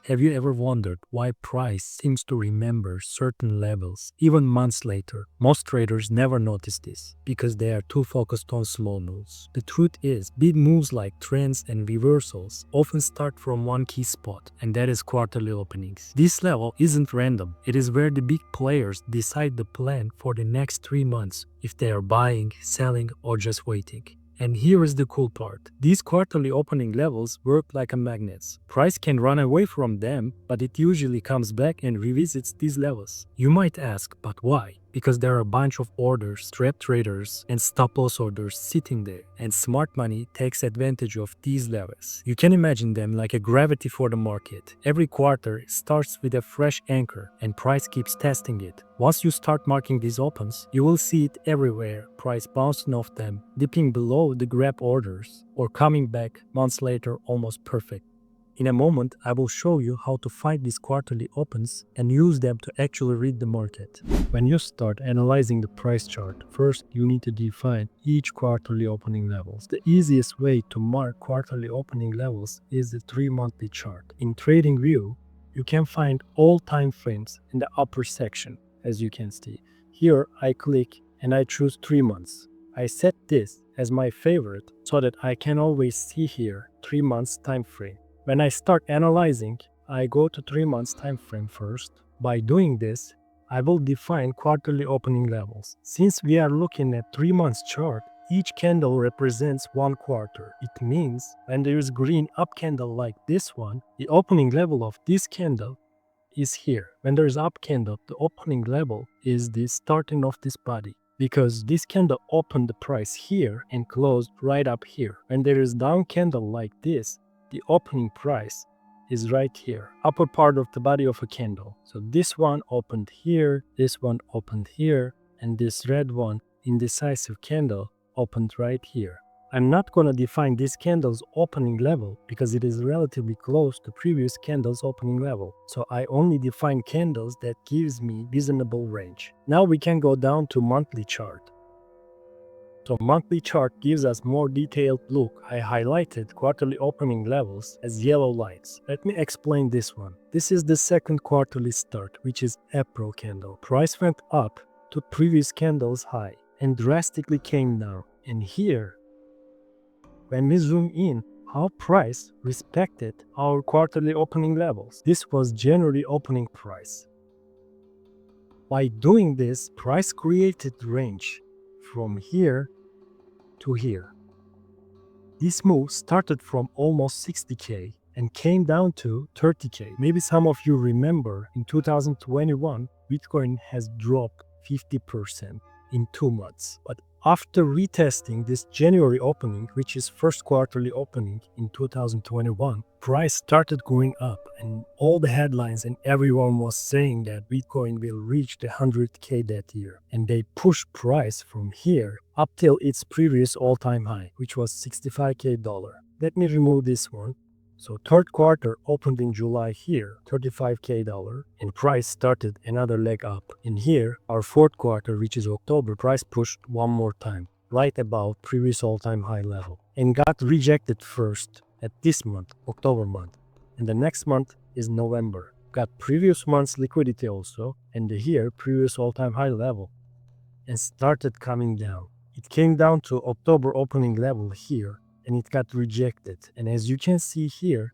Have you ever wondered why price seems to remember certain levels even months later? Most traders never notice this because they are too focused on small moves. The truth is, big moves like trends and reversals often start from one key spot, and that is quarterly openings. This level isn't random. It is where the big players decide the plan for the next 3 months, if they are buying, selling, or just waiting. And here is the cool part. These quarterly opening levels work like a magnets. Price can run away from them, but it usually comes back and revisits these levels. You might ask, but why? Because there are a bunch of orders, trap traders, and stop-loss orders sitting there, and smart money takes advantage of these levels. You can imagine them like a gravity for the market. Every quarter starts with a fresh anchor, and price keeps testing it. Once you start marking these opens, you will see it everywhere, price bouncing off them, dipping below the grab orders, or coming back months later almost perfect. In a moment, I will show you how to find these quarterly opens and use them to actually read the market. When you start analyzing the price chart, first you need to define each quarterly opening levels. The easiest way to mark quarterly opening levels is the 3-monthly chart. In TradingView, you can find all time frames in the upper section, as you can see. Here I click and I choose 3 months. I set this as my favorite so that I can always see here 3 months time frame. When I start analyzing, I go to 3 months time frame first. By doing this, I will define quarterly opening levels. Since we are looking at 3 months chart, each candle represents one quarter. It means when there is green up candle like this one, the opening level of this candle is here. When there is up candle, the opening level is the starting of this body. Because this candle opened the price here and closed right up here. When there is down candle like this, the opening price is right here, upper part of the body of a candle. So this one opened here, this one opened here, and this red one, indecisive candle, opened right here. I'm not gonna define this candle's opening level because it is relatively close to previous candle's opening level. So I only define candles that gives me reasonable range. Now we can go down to monthly chart. So monthly chart gives us more detailed look. I highlighted quarterly opening levels as yellow lines. Let me explain this one. This is the second quarterly start, which is April candle. Price went up to previous candle's high and drastically came down. And here, when we zoom in, how price respected our quarterly opening levels. This was January opening price. By doing this, price created range from here to here. This move started from almost 60k and came down to 30k. Maybe some of you remember in 2021, Bitcoin has dropped 50% in 2 months. But after retesting this January opening, which is first quarterly opening in 2021, price started going up and all the headlines and everyone was saying that Bitcoin will reach the 100k that year. And they pushed price from here up till its previous all-time high, which was $65k. Let me remove this one. So third quarter opened in July here, $35k, and price started another leg up. And here, our fourth quarter, which is October, price pushed one more time, right above previous all-time high level, and got rejected first at this month, October month. And the next month is November. Got previous month's liquidity also, and here, previous all-time high level, and started coming down. It came down to October opening level here, and it got rejected. And as you can see here,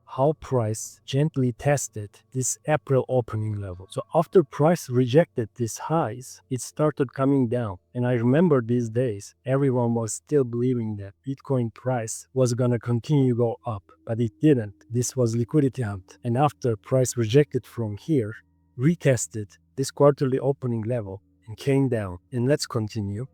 how price gently tested this April opening level. So after price rejected these highs, it started coming down. And I remember these days, everyone was still believing that Bitcoin price was gonna continue to go up, but it didn't. This was liquidity hunt. And after price rejected from here, retested this quarterly opening level and came down. And let's continue.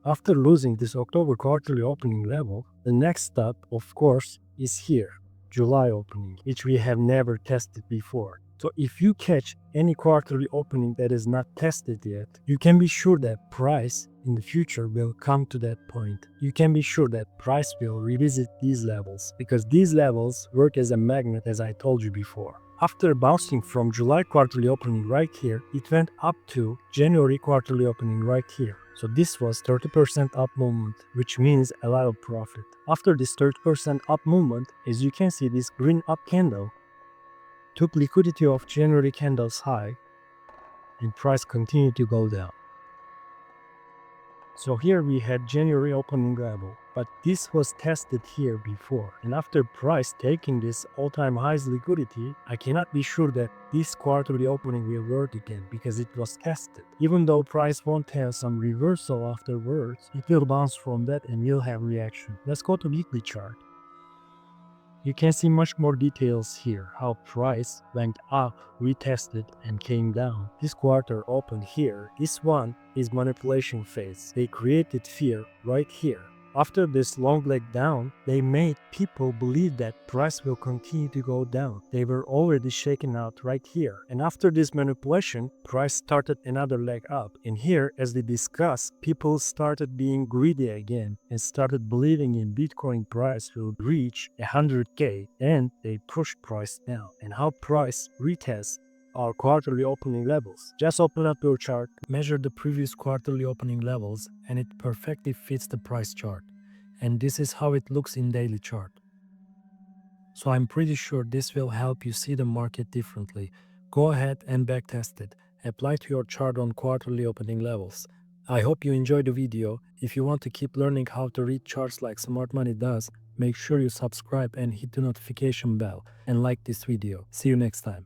After losing this October quarterly opening level, the next step, of course, is here, July opening, which we have never tested before. So if you catch any quarterly opening that is not tested yet, you can be sure that price in the future will come to that point. You can be sure that price will revisit these levels because these levels work as a magnet, as I told you before. After bouncing from July quarterly opening right here, it went up to January quarterly opening right here. So this was 30% up movement, which means a lot of profit. After this 30% up movement, as you can see, this green up candle took liquidity of January candle's high and price continued to go down. So here we had January opening level, but this was tested here before. And after price taking this all-time highs liquidity, I cannot be sure that this quarterly opening will work again because it was tested. Even though price won't have some reversal afterwards, it will bounce from that and will have reaction. Let's go to weekly chart. You can see much more details here, how price went up, retested, and came down. This quarter opened here. This one is manipulation phase. They created fear right here. After this long leg down, they made people believe that price will continue to go down. They were already shaken out right here. And after this manipulation, price started another leg up. And here, as we discussed, people started being greedy again and started believing in Bitcoin price will reach 100K, and they pushed price down. And how price retests our quarterly opening levels. Just open up your chart, measure the previous quarterly opening levels, and it perfectly fits the price chart. And this is how it looks in daily chart. So I'm pretty sure this will help you see the market differently. Go ahead and backtest it. Apply to your chart on quarterly opening levels. I hope you enjoyed the video. If you want to keep learning how to read charts like Smart Money does, make sure you subscribe and hit the notification bell and like this video. See you next time.